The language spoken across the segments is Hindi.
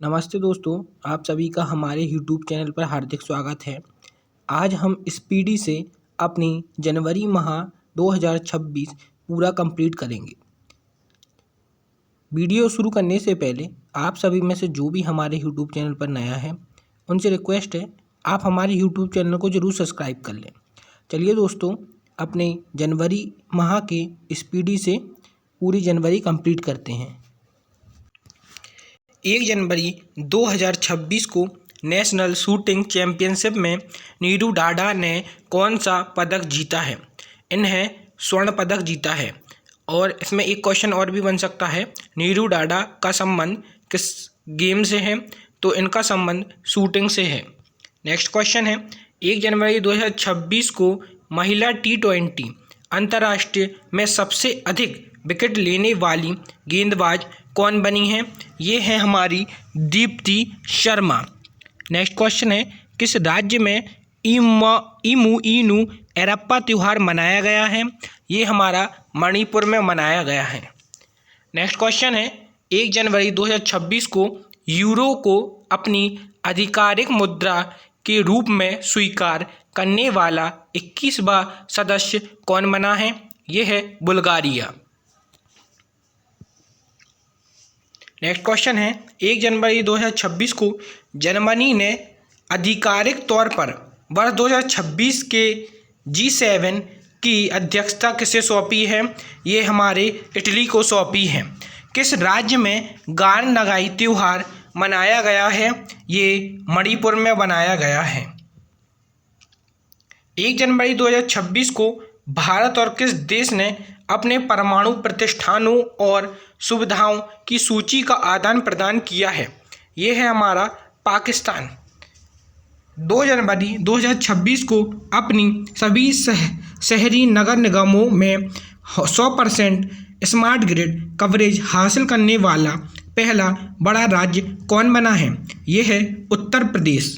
नमस्ते दोस्तों, आप सभी का हमारे यूट्यूब चैनल पर हार्दिक स्वागत है। आज हम स्पीडी से अपनी जनवरी माह 2026 पूरा कंप्लीट करेंगे। वीडियो शुरू करने से पहले आप सभी में से जो भी हमारे यूट्यूब चैनल पर नया है, उनसे रिक्वेस्ट है आप हमारे यूट्यूब चैनल को ज़रूर सब्सक्राइब कर लें। चलिए दोस्तों, अपने जनवरी माह के स्पीडी से पूरी जनवरी कंप्लीट करते हैं। 1 जनवरी 2026 को नेशनल शूटिंग चैंपियनशिप में नीरू डाडा ने कौन सा पदक जीता है? इन्हें स्वर्ण पदक जीता है। और इसमें एक क्वेश्चन और भी बन सकता है, नीरू डाडा का संबंध किस गेम से है? तो इनका संबंध शूटिंग से है। नेक्स्ट क्वेश्चन है, 1 जनवरी 2026 को महिला T20 अंतर्राष्ट्रीय में सबसे अधिक विकेट लेने वाली गेंदबाज कौन बनी है? ये है हमारी दीप्ति शर्मा। नेक्स्ट क्वेश्चन है, किस राज्य में इमू इनू एरप्पा त्यौहार मनाया गया है? ये हमारा मणिपुर में मनाया गया है। नेक्स्ट क्वेश्चन है, 1 जनवरी 2026 को यूरो को अपनी आधिकारिक मुद्रा के रूप में स्वीकार करने वाला 21वां सदस्य कौन बना है? ये है बुल्गारिया। नेक्स्ट क्वेश्चन है, 1 जनवरी 2026 को जर्मनी ने आधिकारिक तौर पर वर्ष 2026 के G7 की अध्यक्षता किसे सौंपी है? ये हमारे इटली को सौंपी है। किस राज्य में गार नगाई त्यौहार मनाया गया है? ये मणिपुर में मनाया गया है। 1 जनवरी 2026 को भारत और किस देश ने अपने परमाणु प्रतिष्ठानों और सुविधाओं की सूची का आदान प्रदान किया है? ये है हमारा पाकिस्तान। 2 जनवरी 2026 को अपनी सभी शहरी नगर निगमों में 100% स्मार्ट ग्रिड कवरेज हासिल करने वाला पहला बड़ा राज्य कौन बना है? ये है उत्तर प्रदेश।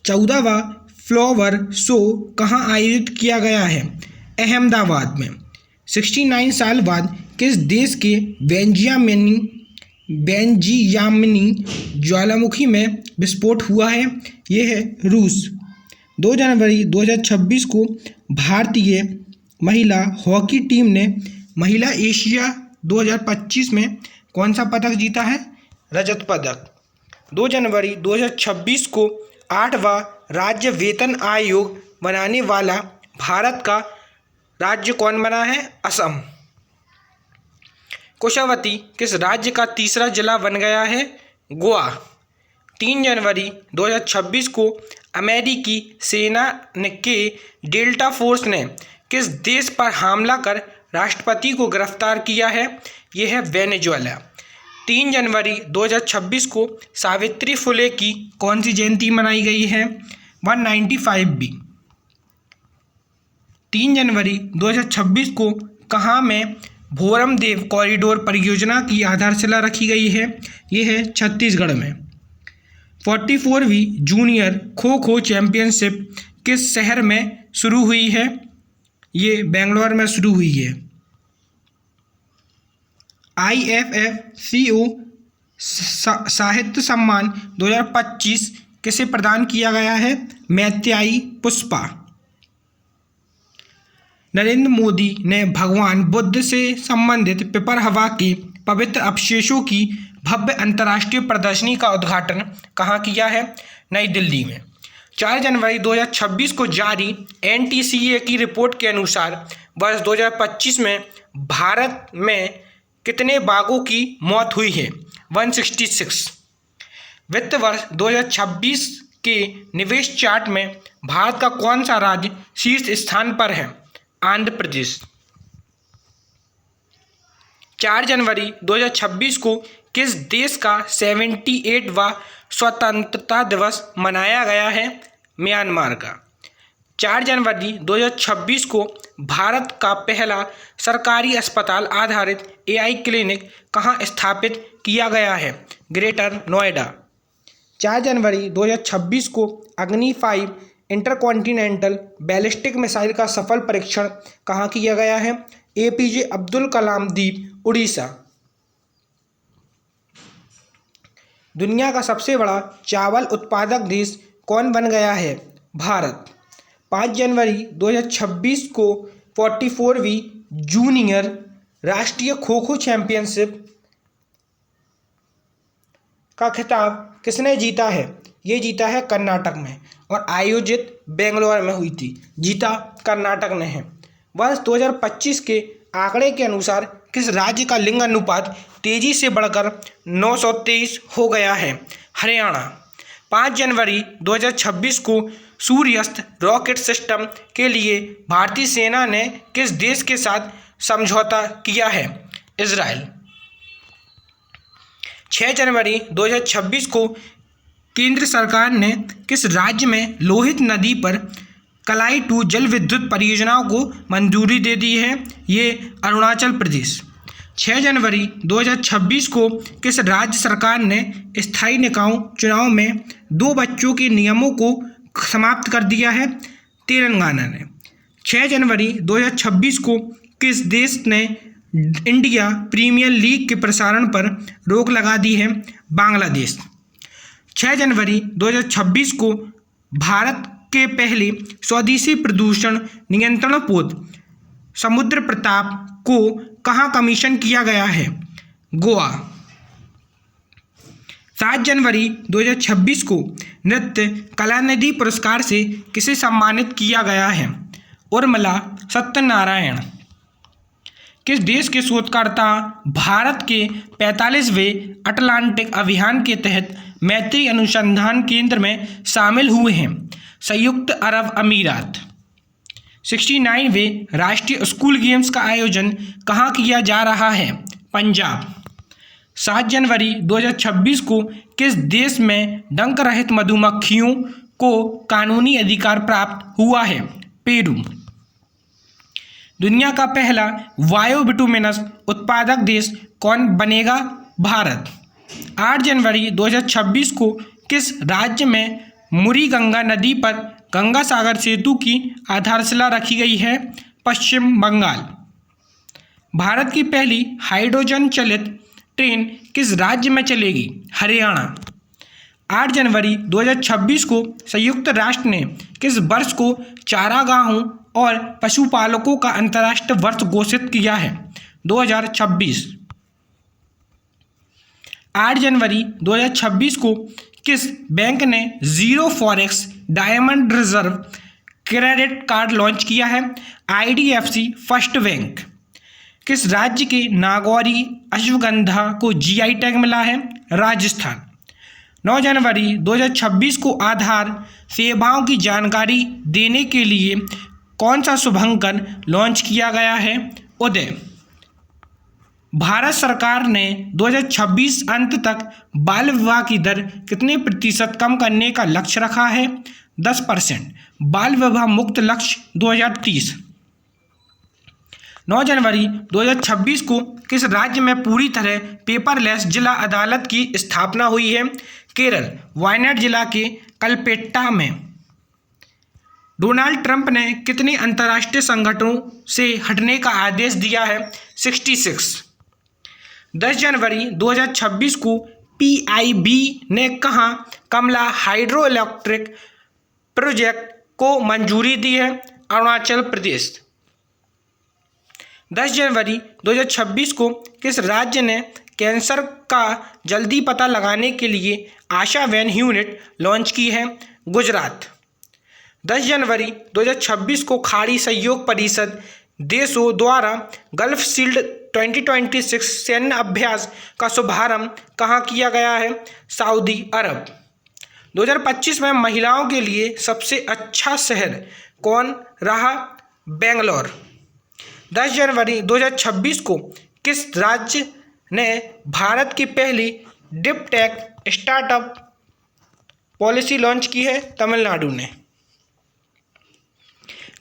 14वां फ्लावर शो कहाँ आयोजित किया गया है? अहमदाबाद में। 69 साल बाद किस देश के बेंजियामिनी ज्वालामुखी में विस्फोट हुआ है? ये है रूस। 2 जनवरी 2026 को भारतीय महिला हॉकी टीम ने महिला एशिया 2025 में कौन सा पदक जीता है? रजत पदक। 2 जनवरी 2026 को 8वां राज्य वेतन आयोग बनाने वाला भारत का राज्य कौन बना है? असम। कुशावती किस राज्य का तीसरा जिला बन गया है? गोवा। 3 जनवरी 2026 को अमेरिकी सेना के डेल्टा फोर्स ने किस देश पर हमला कर राष्ट्रपति को गिरफ्तार किया है? यह है वेनेजुएला। 3 जनवरी 2026 को सावित्री फुले की कौन सी जयंती मनाई गई है? 195 बी। 3 जनवरी 2026 को कहाँ में भोरमदेव कॉरिडोर परियोजना की आधारशिला रखी गई है? ये है छत्तीसगढ़ में। 44वीं जूनियर खो खो चैंपियनशिप किस शहर में शुरू हुई है? ये बेंगलोर में शुरू हुई है। IFFCO साहित्य सम्मान 2025 किसे प्रदान किया गया है? मैत्याई पुष्पा। नरेंद्र मोदी ने भगवान बुद्ध से संबंधित पिपरहवा के पवित्र अवशेषों की भव्य अंतर्राष्ट्रीय प्रदर्शनी का उद्घाटन कहाँ किया है? नई दिल्ली में। 4 जनवरी 2026 को जारी NTCA की रिपोर्ट के अनुसार वर्ष 2025 में भारत में कितने बाघों की मौत हुई है? 166। वित्त वर्ष 2026 के निवेश चार्ट में भारत का कौन सा राज्य शीर्ष स्थान पर है? आंध्र प्रदेश। 4 जनवरी 2026 को किस देश का 78वां स्वतंत्रता दिवस मनाया गया है? म्यांमार का। 4 जनवरी 2026 को भारत का पहला सरकारी अस्पताल आधारित AI क्लिनिक कहाँ स्थापित किया गया है? ग्रेटर नोएडा। 4 जनवरी 2026 को अग्नि 5 इंटरकॉन्टिनेंटल बैलिस्टिक मिसाइल का सफल परीक्षण कहाँ किया गया है? APJ अब्दुल कलाम द्वीप, उड़ीसा। दुनिया का सबसे बड़ा चावल उत्पादक देश कौन बन गया है? भारत। 5 जनवरी 2026 को 44वीं जूनियर राष्ट्रीय खो खो चैंपियनशिप का खिताब किसने जीता है? ये जीता है कर्नाटक में और आयोजित बेंगलोर में हुई थी। जीता कर्नाटक ने है। वर्ष 2025 के आंकड़े के अनुसार किस राज्य का लिंग अनुपात तेजी से बढ़कर 923 हो गया है? हरियाणा। 5 जनवरी 2026 को सूर्यास्त रॉकेट सिस्टम के लिए भारतीय सेना ने किस देश के साथ समझौता किया है? इजराइल। 6 जनवरी 2026 को केंद्र सरकार ने किस राज्य में लोहित नदी पर कलाई 2 जल विद्युत परियोजनाओं को मंजूरी दे दी है? ये अरुणाचल प्रदेश। 6 जनवरी 2026 को किस राज्य सरकार ने स्थायी निकायों चुनाव में 2 बच्चों के नियमों को समाप्त कर दिया है? तेलंगाना ने। 6 जनवरी 2026 को किस देश ने इंडिया प्रीमियर लीग के प्रसारण पर रोक लगा दी है? बांग्लादेश। 6 जनवरी 2026 को भारत के पहले स्वदेशी प्रदूषण नियंत्रण पोत समुद्र प्रताप को कहाँ कमीशन किया गया है? गोवा। 7 जनवरी 2026 को नृत्य कलानिधि पुरस्कार से किसे सम्मानित किया गया है? उर्मिला सत्यनारायण। किस देश के शोधकर्ता भारत के 45वें अटलांटिक अभियान के तहत मैत्री अनुसंधान केंद्र में शामिल हुए हैं? संयुक्त अरब अमीरात। 69वें राष्ट्रीय स्कूल गेम्स का आयोजन कहाँ किया जा रहा है? पंजाब। 7 जनवरी 2026 को किस देश में डंक रहित मधुमक्खियों को कानूनी अधिकार प्राप्त हुआ है? पेरू। दुनिया का पहला वायु बिटुमिनस उत्पादक देश कौन बनेगा? भारत। 8 जनवरी 2026 को किस राज्य में मुरी गंगा नदी पर गंगा सागर सेतु की आधारशिला रखी गई है? पश्चिम बंगाल। भारत की पहली हाइड्रोजन चलित ट्रेन किस राज्य में चलेगी? हरियाणा। 8 जनवरी 2026 को संयुक्त राष्ट्र ने किस वर्ष को चारागाहों और पशुपालकों का अंतर्राष्ट्रीय वर्ष घोषित किया है? 2026। 8 जनवरी 2026 को किस बैंक ने zero forex diamond reserve credit card launch किया है? IDFC first bank. किस राज्य के नागौरी अश्वगंधा को GI टैग मिला है? राजस्थान। 9 जनवरी 2026 को आधार सेवाओं की जानकारी देने के लिए कौन सा शुभंकर लॉन्च किया गया है? उदय। भारत सरकार ने 2026 अंत तक बाल विवाह की दर कितने प्रतिशत कम करने का लक्ष्य रखा है? 10%। बाल विवाह मुक्त लक्ष्य 2030। 9 जनवरी 2026 को किस राज्य में पूरी तरह पेपरलेस जिला अदालत की स्थापना हुई है? केरल। वायनाड जिला के कलपेट्टा में। डोनाल्ड ट्रंप ने कितने अंतर्राष्ट्रीय संगठनों से हटने का आदेश दिया है? 66। 10 जनवरी 2026 को PIB ने कहाँ कमला हाइड्रो इलेक्ट्रिक प्रोजेक्ट को मंजूरी दी है? अरुणाचल प्रदेश। 10 जनवरी 2026 को किस राज्य ने कैंसर का जल्दी पता लगाने के लिए आशा वैन यूनिट लॉन्च की है? गुजरात। 10 जनवरी 2026 को खाड़ी सहयोग परिषद देशों द्वारा गल्फ शील्ड 2026 सैन्य अभ्यास का शुभारंभ कहाँ किया गया है? सऊदी अरब। 2025 में महिलाओं के लिए सबसे अच्छा शहर कौन रहा? बेंगलोर। 10 जनवरी 2026 को किस राज्य ने भारत की पहली deep tech startup policy launch की है? तमिलनाडु ने।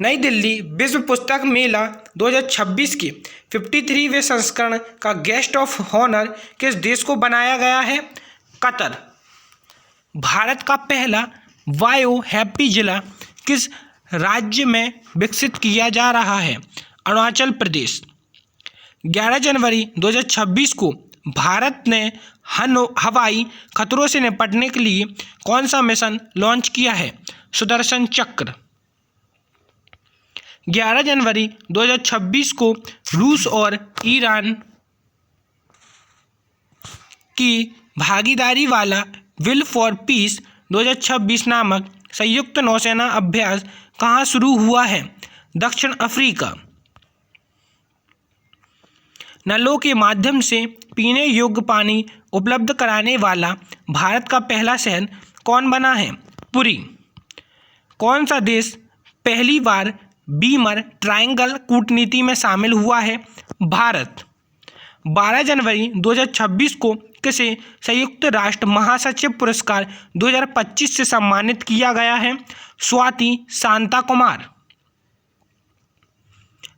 नई दिल्ली विश्व पुस्तक मेला 2026 के 53वें संस्करण का गेस्ट ऑफ ऑनर किस देश को बनाया गया है? कतर। भारत का पहला बायो हैप्पी जिला किस राज्य में विकसित किया जा रहा है? अरुणाचल प्रदेश। 11 जनवरी 2026 को भारत ने हवाई खतरों से निपटने के लिए कौन सा मिशन लॉन्च किया है? सुदर्शन चक्र। 11 जनवरी 2026 को रूस और ईरान की भागीदारी वाला विल फॉर पीस 2026 नामक संयुक्त नौसेना अभ्यास कहाँ शुरू हुआ है? दक्षिण अफ्रीका। नलों के माध्यम से पीने योग्य पानी उपलब्ध कराने वाला भारत का पहला शहर कौन बना है? पुरी। कौन सा देश पहली बार बीमर ट्रायंगल कूटनीति में शामिल हुआ है? भारत। 12 जनवरी 2026 को किसे संयुक्त राष्ट्र महासचिव पुरस्कार 2025 से सम्मानित किया गया है? स्वाति शांता कुमार।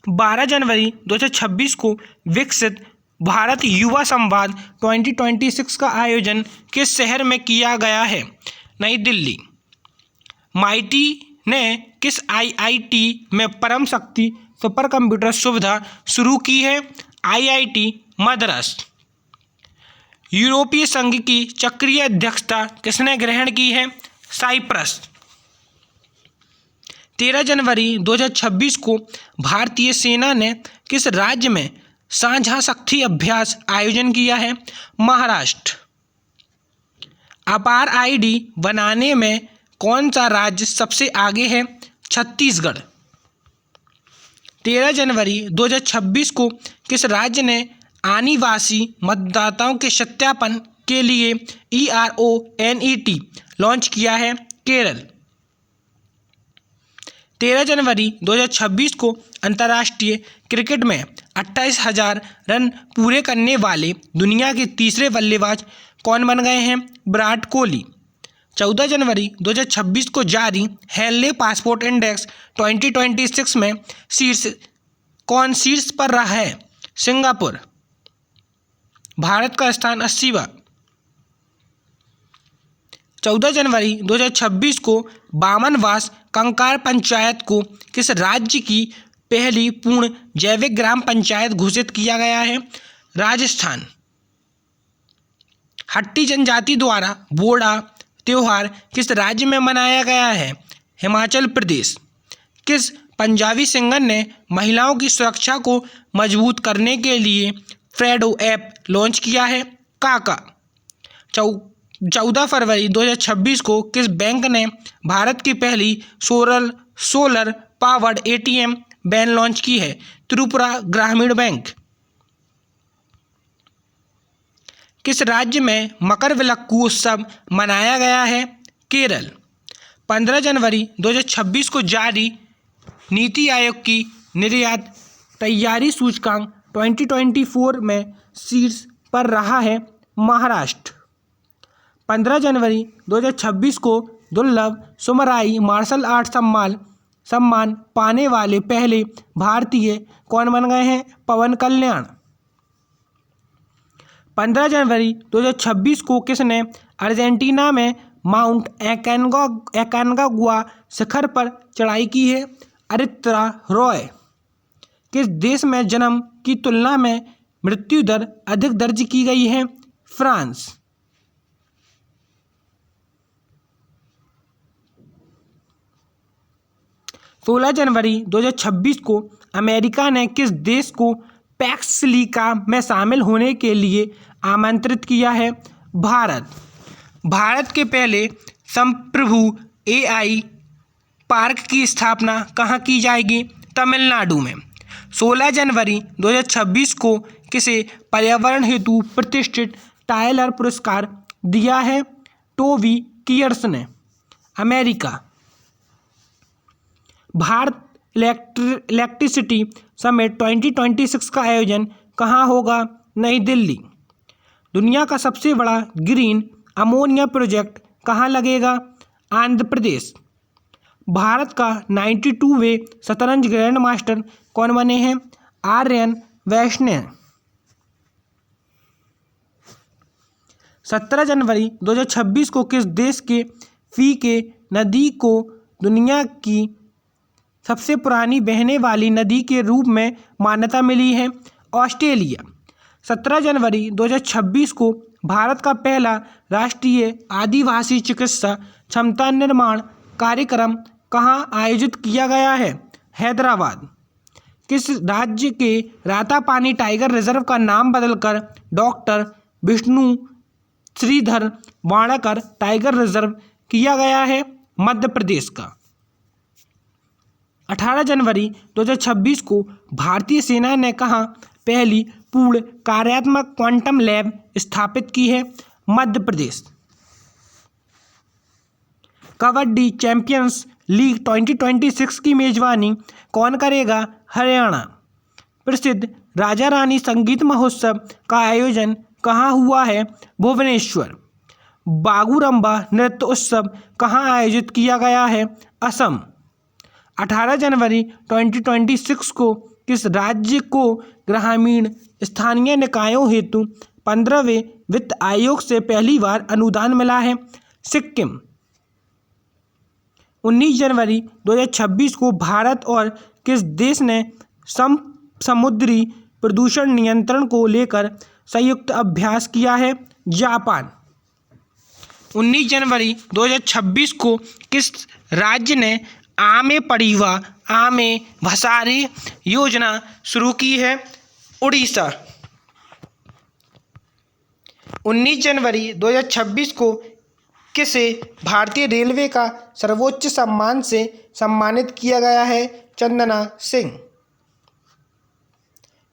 12 जनवरी 2026 को विकसित भारत युवा संवाद 2026 का आयोजन किस शहर में किया गया है? नई दिल्ली। माइटी ने किस आईआईटी में परम शक्ति सुपर कंप्यूटर सुविधा शुरू की है? आईआईटी मद्रास। यूरोपीय संघ की चक्रीय अध्यक्षता किसने ग्रहण की है? साइप्रस। 13 जनवरी 2026 को भारतीय सेना ने किस राज्य में साझा शक्ति अभ्यास आयोजन किया है? महाराष्ट्र। अपार आईडी बनाने में कौन सा राज्य सबसे आगे है? छत्तीसगढ़। 13 जनवरी 2026 को किस राज्य ने आदिवासी मतदाताओं के सत्यापन के लिए ERONET लॉन्च किया है? केरल। 13 जनवरी 2026 को अंतर्राष्ट्रीय क्रिकेट में 28,000 रन पूरे करने वाले दुनिया के तीसरे बल्लेबाज कौन बन गए हैं? विराट कोहली। 14 जनवरी 2026 को जारी हेनले पासपोर्ट इंडेक्स 2026 में शीर्ष पर रहा है? सिंगापुर। भारत का स्थान 80वां। 14 जनवरी 2026 को बामनवास कंकार पंचायत को किस राज्य की पहली पूर्ण जैविक ग्राम पंचायत घोषित किया गया है? राजस्थान। हट्टी जनजाति द्वारा बोड़ा त्योहार किस राज्य में मनाया गया है? हिमाचल प्रदेश। किस पंजाबी सिंगर ने महिलाओं की सुरक्षा को मजबूत करने के लिए फ्रेडो ऐप लॉन्च किया है? काका। 14 फरवरी 2026 को किस बैंक ने भारत की पहली solar powered ATM van launch की है? त्रिपुरा ग्रामीण बैंक। किस राज्य में मकरविलक्कू उत्सव मनाया गया है? केरल। 15 जनवरी 2026 को जारी नीति आयोग की निर्यात तैयारी सूचकांक 2024 में शीर्ष पर रहा है? महाराष्ट्र। 15 जनवरी 2026 को दुर्लभ सुमराई मार्शल आर्ट सम्मान पाने वाले पहले भारतीय कौन बन गए हैं? पवन कल्याण। 15 जनवरी 2026 को किसने अर्जेंटीना में माउंट एकानकागुआ शिखर पर चढ़ाई की है? अरित्रा रॉय। किस देश में जन्म की तुलना में मृत्यु दर अधिक दर्ज की गई है? फ्रांस। 16 जनवरी 2026 को अमेरिका ने किस देश को पैक्स लीका में शामिल होने के लिए आमंत्रित किया है? भारत। भारत के पहले संप्रभु AI पार्क की स्थापना कहाँ की जाएगी? तमिलनाडु में। 16 जनवरी 2026 को किसे पर्यावरण हेतु प्रतिष्ठित टाइलर पुरस्कार दिया है? टोबी कियर्स ने। अमेरिका। भारत इलेक्ट्रिसिटी समिट 2026 का आयोजन कहाँ होगा? नई दिल्ली। दुनिया का सबसे बड़ा ग्रीन अमोनिया प्रोजेक्ट कहाँ लगेगा? आंध्र प्रदेश। भारत का 92वें शतरंज ग्रैंड मास्टर कौन बने हैं? आर्यन वैष्णव। 17 जनवरी 2026 को किस देश के के नदी को दुनिया की सबसे पुरानी बहने वाली नदी के रूप में मान्यता मिली है? ऑस्ट्रेलिया। 17 जनवरी 2026 को भारत का पहला राष्ट्रीय आदिवासी चिकित्सा क्षमता निर्माण कार्यक्रम कहाँ आयोजित किया गया है? हैदराबाद। किस राज्य के रातापानी टाइगर रिजर्व का नाम बदलकर doctor Vishnu Shridhar Wankar tiger reserve किया गया है? मध्य प्रदेश का। 18 जनवरी 2026 को भारतीय सेना ने कहाँ पहली पूर्ण कार्यात्मक क्वांटम लैब स्थापित की है? मध्य प्रदेश। कबड्डी चैंपियंस लीग 2026 की मेजबानी कौन करेगा? हरियाणा। प्रसिद्ध राजा रानी संगीत महोत्सव का आयोजन कहाँ हुआ है? भुवनेश्वर। बागुरम्बा नृत्य उत्सव कहाँ आयोजित किया गया है? असम। 18 जनवरी 2026 को किस राज्य को ग्रामीण स्थानीय निकायों हेतु 15वें वित्त आयोग से पहली बार अनुदान मिला है? सिक्किम। 19 जनवरी 2026 को भारत और किस देश ने समुद्री प्रदूषण नियंत्रण को लेकर संयुक्त अभ्यास किया है? जापान। 19 जनवरी 2026 को किस राज्य ने आमे पड़ीवा आमे भसारे योजना शुरू की है? उड़ीसा। 19 जनवरी 2026 को किसे भारतीय रेलवे का सर्वोच्च सम्मान से सम्मानित किया गया है? चंदना सिंह।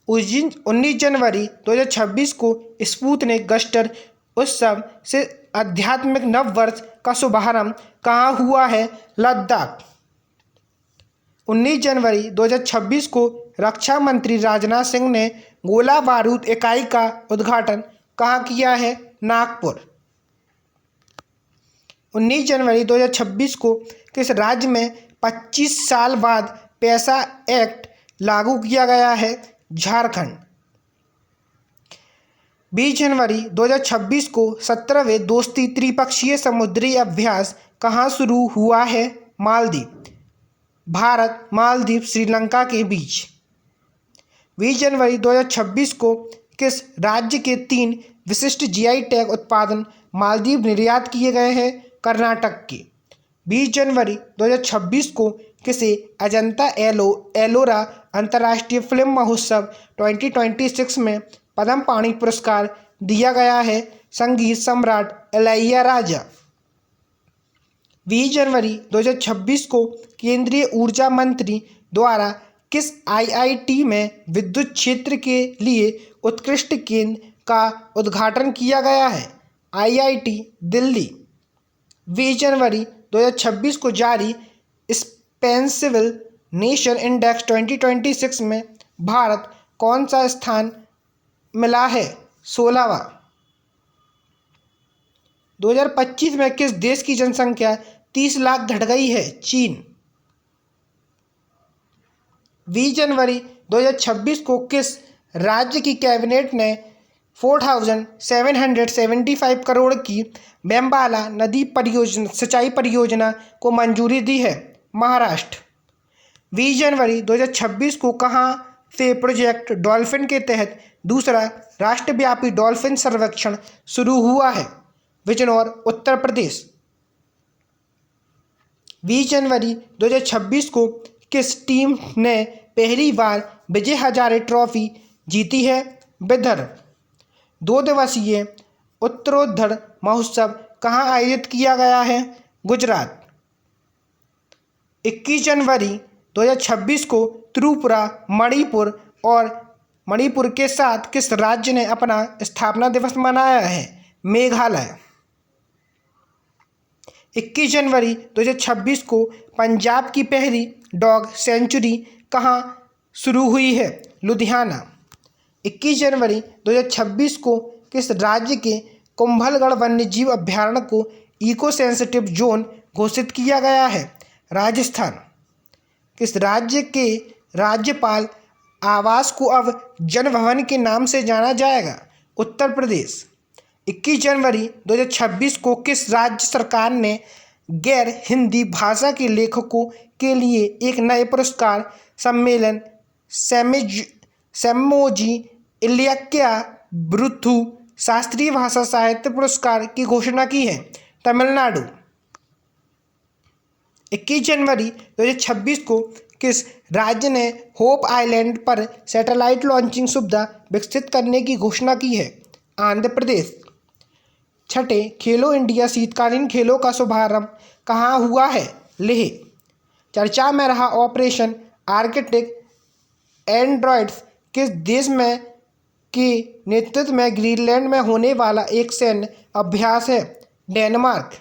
19 जनवरी 2026 को स्पुतनिक गस्टर उत्सव से आध्यात्मिक नव वर्ष का शुभारंभ कहाँ हुआ है? लद्दाख। 19 जनवरी 2026 को रक्षा मंत्री राजनाथ सिंह ने गोला बारूद इकाई का उद्घाटन कहाँ किया है? नागपुर। 19 जनवरी 2026 को किस राज्य में 25 साल बाद पैसा एक्ट लागू किया गया है? झारखंड। 20 जनवरी 2026 को 17वें दोस्ती त्रिपक्षीय समुद्री अभ्यास कहाँ शुरू हुआ है? मालदीव। भारत मालदीव श्रीलंका के बीच। 20 जनवरी 2026 को किस राज्य के 3 विशिष्ट जीआई टैग उत्पादन मालदीव निर्यात किए गए हैं? कर्नाटक के। 20 जनवरी 2026 को किसे अजंता एलोरा अंतर्राष्ट्रीय फिल्म महोत्सव 2026 में पद्म पाणि पुरस्कार दिया गया है? संगीत सम्राट इलैयाराजा। 20 जनवरी 2026 को केंद्रीय ऊर्जा मंत्री द्वारा किस आईआईटी में विद्युत क्षेत्र के लिए उत्कृष्ट केंद्र का उद्घाटन किया गया है? आईआईटी दिल्ली। 20 जनवरी 2026 को जारी स्पेंसिबल नेशन इंडेक्स 2026 में भारत कौन सा स्थान मिला है? 16वां। 2025 में किस देश की जनसंख्या 30 लाख घट गई है? चीन। 20 जनवरी 2026 को किस राज्य की कैबिनेट ने 4775 करोड़ की बेम्बाला नदी परियोजना सिंचाई परियोजना को मंजूरी दी है? महाराष्ट्र। 20 जनवरी 2026 को कहाँ से प्रोजेक्ट डॉल्फिन के तहत दूसरा राष्ट्रव्यापी डॉल्फिन सर्वेक्षण शुरू हुआ है? बिजनौर उत्तर प्रदेश। 20 जनवरी 2026 को किस टीम ने पहली बार विजय हजारे ट्रॉफी जीती है? विदर्भ। 2 दिवसीय उत्तरोत्तर महोत्सव कहाँ आयोजित किया गया है? गुजरात। 21 जनवरी 2026 को त्रिपुरा मणिपुर के साथ किस राज्य ने अपना स्थापना दिवस मनाया है? मेघालय। 21 जनवरी 2026 को पंजाब की पहली डॉग सेंचुरी कहाँ शुरू हुई है? लुधियाना। 21 जनवरी 2026 को किस राज्य के कुंभलगढ़ वन्यजीव अभयारण्य को इको सेंसिटिव जोन घोषित किया गया है? राजस्थान। किस राज्य के राज्यपाल आवास को अब जन भवन के नाम से जाना जाएगा? उत्तर प्रदेश। 21 जनवरी 2026 को किस राज्य सरकार ने गैर हिंदी भाषा के लेखकों के लिए एक नए पुरस्कार सम्मेलन सेमोजी इलियाक्या ब्रुथु शास्त्रीय भाषा साहित्य पुरस्कार की घोषणा की है? तमिलनाडु। 21 जनवरी 2026 को किस राज्य ने होप आइलैंड पर सैटेलाइट लॉन्चिंग सुविधा विकसित करने की घोषणा की है? आंध्र प्रदेश। छठे खेलो इंडिया शीतकालीन खेलों का शुभारंभ कहाँ हुआ है? लेह। चर्चा में रहा ऑपरेशन आर्कटिक एंड्रॉइड्स किस देश में के नेतृत्व में ग्रीनलैंड में होने वाला एक सैन्य अभ्यास है? डेनमार्क।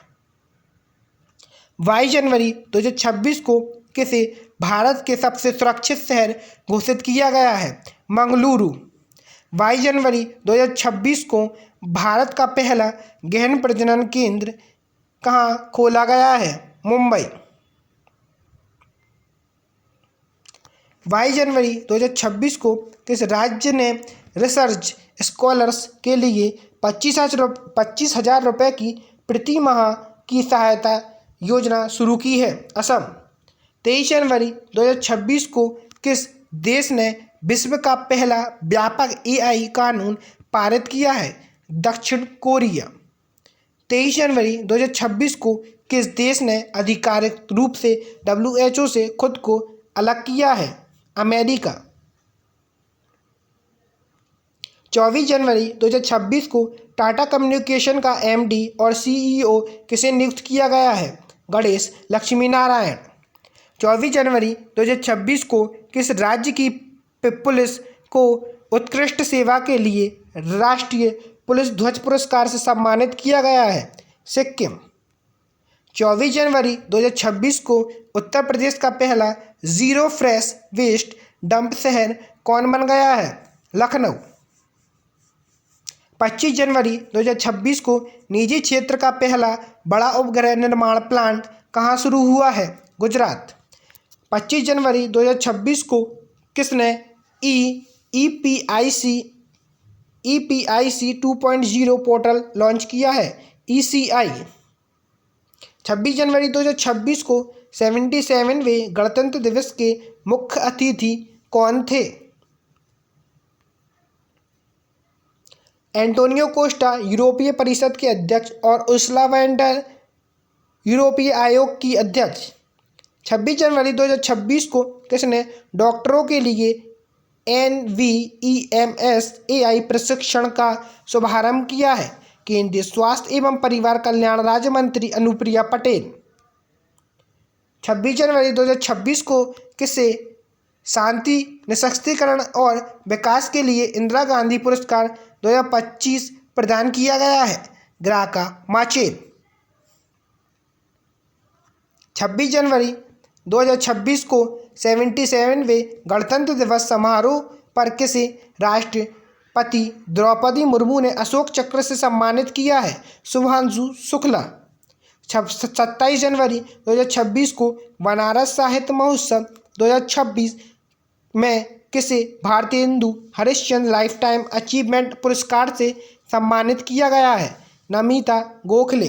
22 जनवरी 2026 को किसे भारत के सबसे सुरक्षित शहर घोषित किया गया है? मंगलुरु। 22 जनवरी 2026 को भारत का पहला गहन प्रजनन केंद्र कहाँ खोला गया है? मुंबई। 22 जनवरी 2026 को किस राज्य ने रिसर्च स्कॉलर्स के लिए 25,000 रुपये की प्रति माह की सहायता योजना शुरू की है? असम। 23 जनवरी 2026 को किस देश ने विश्व का पहला व्यापक AI कानून पारित किया है? दक्षिण कोरिया। 23 जनवरी 2026 को किस देश ने आधिकारिक रूप से WHO से खुद को अलग किया है? अमेरिका। 24 जनवरी 2026 को टाटा कम्युनिकेशन का MD और CEO किसे नियुक्त किया गया है? गणेश लक्ष्मीनारायण। 24 जनवरी 2026 को किस राज्य की पुलिस को उत्कृष्ट सेवा के लिए राष्ट्रीय पुलिस ध्वज पुरस्कार से सम्मानित किया गया है? सिक्किम। 24 जनवरी 2026 को उत्तर प्रदेश का पहला जीरो फ्रेश वेस्ट डंप शहर कौन बन गया है? लखनऊ। 25 जनवरी 2026 को निजी क्षेत्र का पहला बड़ा उपग्रह निर्माण प्लांट कहाँ शुरू हुआ है? गुजरात। 25 जनवरी 2026 को किसने EPIC 2.0 पोर्टल लॉन्च किया है? ECI। 26 जनवरी 2026 को 77वें गणतंत्र दिवस के मुख्य अतिथि कौन थे? एंटोनियो कोस्टा यूरोपीय परिषद के अध्यक्ष और उर्सुला वॉन डर यूरोपीय आयोग की अध्यक्ष। 26 जनवरी 2026 को किसने डॉक्टरों के लिए NVEMS AI प्रशिक्षण का शुभारंभ किया है? केंद्रीय स्वास्थ्य एवं परिवार कल्याण राज्य मंत्री अनुप्रिया पटेल। 26 जनवरी 2026 को किसे शांति निःशस्त्रीकरण और विकास के लिए इंदिरा गांधी पुरस्कार 2025 प्रदान किया गया है? ग्राका माचेल। 26 जनवरी 2026 को 77वें गणतंत्र दिवस समारोह पर किसे राष्ट्रपति द्रौपदी मुर्मू ने अशोक चक्र से सम्मानित किया है? शुभांशु शुक्ला। 27 जनवरी 2026 को बनारस साहित्य महोत्सव 2026 में किसे भारतीय Hindu Harishchandra life time achievement पुरस्कार से सम्मानित किया गया है? नमिता गोखले।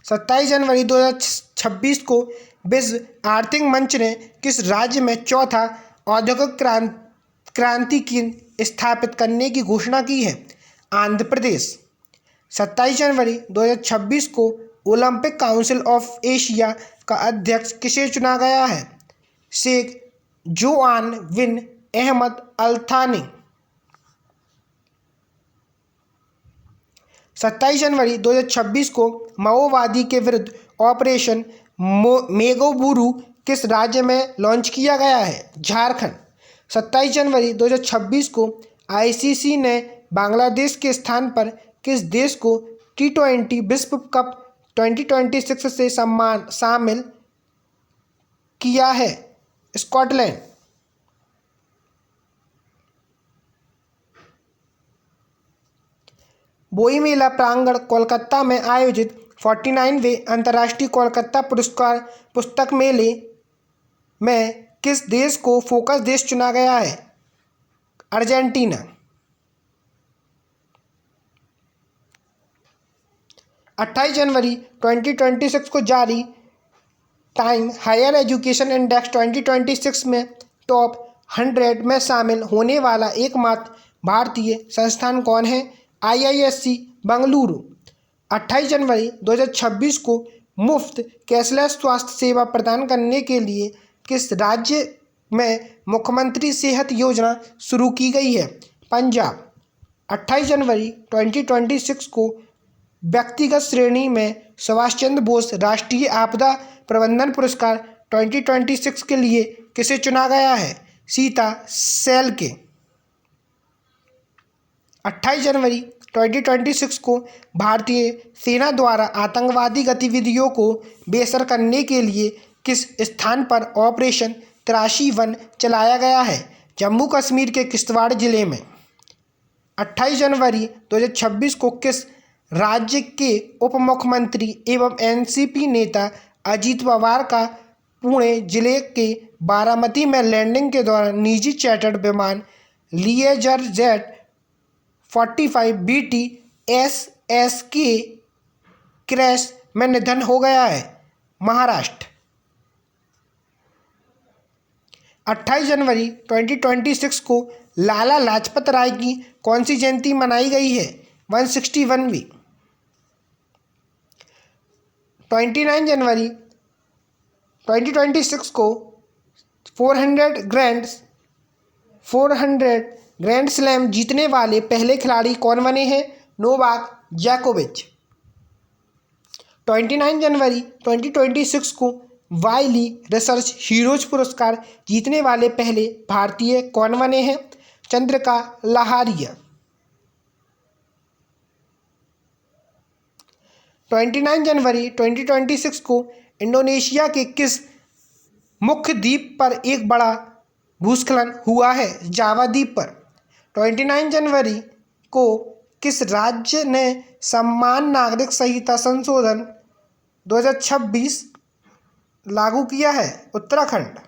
27 जनवरी 2026 को विश्व आर्थिक मंच ने किस राज्य में चौथा औद्योगिक क्रांति केंद्र स्थापित करने की घोषणा की है? आंध्र प्रदेश। 27 जनवरी 2026 को ओलंपिक काउंसिल ऑफ एशिया का अध्यक्ष किसे चुना गया है? शेख जोआन बिन अहमद अल थानी। 27 जनवरी 2026 को माओवादी के विरुद्ध ऑपरेशन मेगोबुरू किस राज्य में लॉन्च किया गया है? झारखंड। 27 जनवरी 2026 को ICC ने बांग्लादेश के स्थान पर किस देश को T20 विश्व कप 2026 से शामिल किया है? स्कॉटलैंड। बोई मेला प्रांगण कोलकाता में आयोजित 49वें अंतर्राष्ट्रीय कोलकाता पुस्तक मेले में किस देश को फोकस देश चुना गया है? अर्जेंटीना। 28 जनवरी 2026 को जारी टाइम हायर एजुकेशन इंडेक्स 2026 में टॉप 100 में शामिल होने वाला एकमात्र भारतीय संस्थान कौन है? IISc बेंगलुरु। 28 जनवरी 2026 को मुफ्त कैशलेस स्वास्थ्य सेवा प्रदान करने के लिए किस राज्य में मुख्यमंत्री सेहत योजना शुरू की गई है? पंजाब। 28 जनवरी 2026 को व्यक्तिगत श्रेणी में सुभाष चंद्र बोस राष्ट्रीय आपदा प्रबंधन पुरस्कार 2026 के लिए किसे चुना गया है? सीता सैल के। 28 जनवरी 2026 को भारतीय सेना द्वारा आतंकवादी गतिविधियों को बेअसर करने के लिए किस स्थान पर ऑपरेशन 83-1 चलाया गया है? जम्मू कश्मीर के किश्तवाड़ जिले में। 28 जनवरी 2026 को किस राज्य के उप मुख्यमंत्री एवं एनसीपी नेता अजीत पवार का पुणे जिले के बारामती में लैंडिंग के दौरान निजी चार्टर्ड विमान लिएजर जेट 45BT SS के क्रैश में निधन हो गया है? महाराष्ट्र। 28 जनवरी 2026 को लाला लाजपत राय की कौन सी जयंती मनाई गई है? 161वीं। 29 जनवरी 2026 को 400 ग्रैंड स्लैम जीतने वाले पहले खिलाड़ी कौन बने हैं? नोवाक जोकोविच। 29 जनवरी 2026 को वाइली रिसर्च हीरोज पुरस्कार जीतने वाले पहले भारतीय कौन बने हैं? चंद्रिका लहारिया। 29 जनवरी 2026 को इंडोनेशिया के किस मुख्य द्वीप पर एक बड़ा भूस्खलन हुआ है? जावा द्वीप पर। 29 जनवरी को किस राज्य ने समान नागरिक संहिता संशोधन 2026 लागू किया है? उत्तराखंड।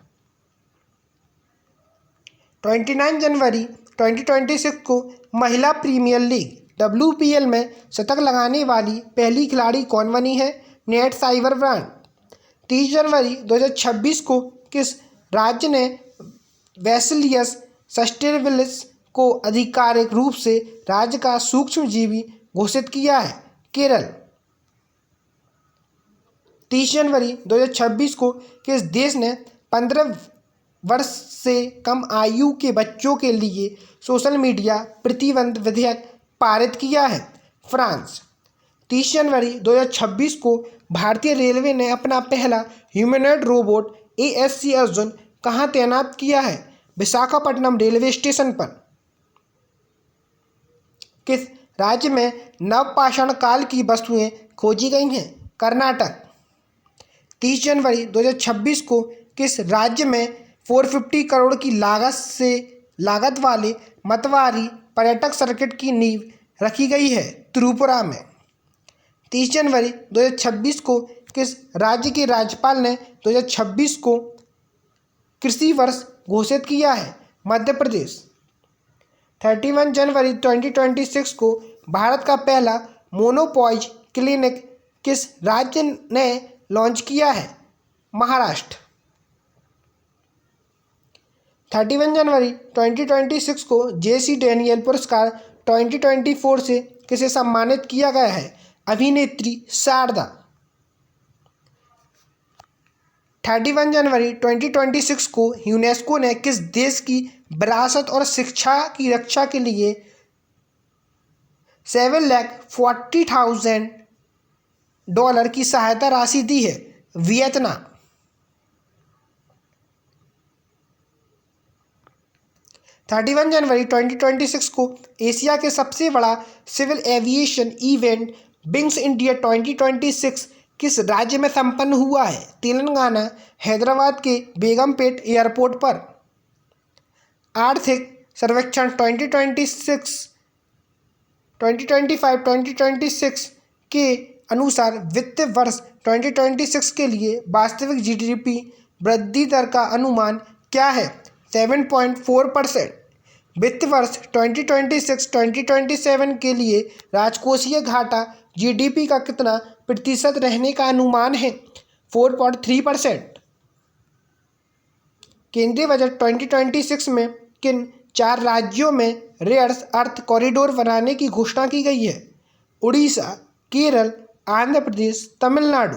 29 जनवरी 2026 को महिला प्रीमियर लीग WPL में शतक लगाने वाली पहली खिलाड़ी कौन बनी है? Net cyber brand. 30 जनवरी 2026 को किस राज्य ने वैसिलियस सस्टेनेबलिस को आधिकारिक रूप से राज्य का सूक्ष्मजीवी घोषित किया है? केरल। 30 जनवरी 2026 को किस देश ने 15 वर्ष से कम आयु के बच्चों के लिए सोशल मीडिया प्रतिबंध विधेयक पारित किया है? फ्रांस। 30 जनवरी 2026 को भारतीय रेलवे ने अपना पहला ह्यूमनॉइड रोबोट ASC अर्जुन कहाँ तैनात किया है? विशाखापट्टनम रेलवे स्टेशन पर। किस राज्य में नवपाषाण काल की वस्तुएं खोजी गई हैं? कर्नाटक। 30 जनवरी 2026 को किस राज्य में 450 करोड़ की लागत वाले मतवारी पर्यटक सर्किट की नींव रखी गई है? त्रिपुरा में। 30 जनवरी 2026 को किस राज्य के राज्यपाल ने 2026 को कृषि वर्ष घोषित किया है? मध्य प्रदेश। 31 जनवरी 2026 को भारत का पहला मोनोपॉज क्लिनिक किस राज्य ने लॉन्च किया है? महाराष्ट्र। 31 जनवरी 2026 को JC डैनियल पुरस्कार 2024 से किसे सम्मानित किया गया है? अभिनेत्री शारदा। 31 जनवरी 2026 को यूनेस्को ने किस देश की विरासत और शिक्षा की रक्षा के लिए $740,000 की सहायता राशि दी है? वियतनाम। 31 जनवरी 2026 को एशिया के सबसे बड़ा civil aviation event wings India 2026 किस राज्य में संपन्न हुआ है? तेलंगाना। हैदराबाद के बेगमपेट एयरपोर्ट पर। आर्थिक सर्वेक्षण 2025-2026 के अनुसार वित्त वर्ष 2026 के लिए वास्तविक GDP वृद्धि दर का अनुमान क्या है? 7.4%। वित्त वर्ष 2026-2027 के लिए राजकोषीय घाटा GDP का कितना प्रतिशत रहने का अनुमान है? 4.3%। केंद्रीय बजट 2026 में किन 4 राज्यों में रेयर अर्थ कॉरिडोर बनाने की घोषणा की गई है? उड़ीसा, केरल, आंध्र प्रदेश, तमिलनाडु।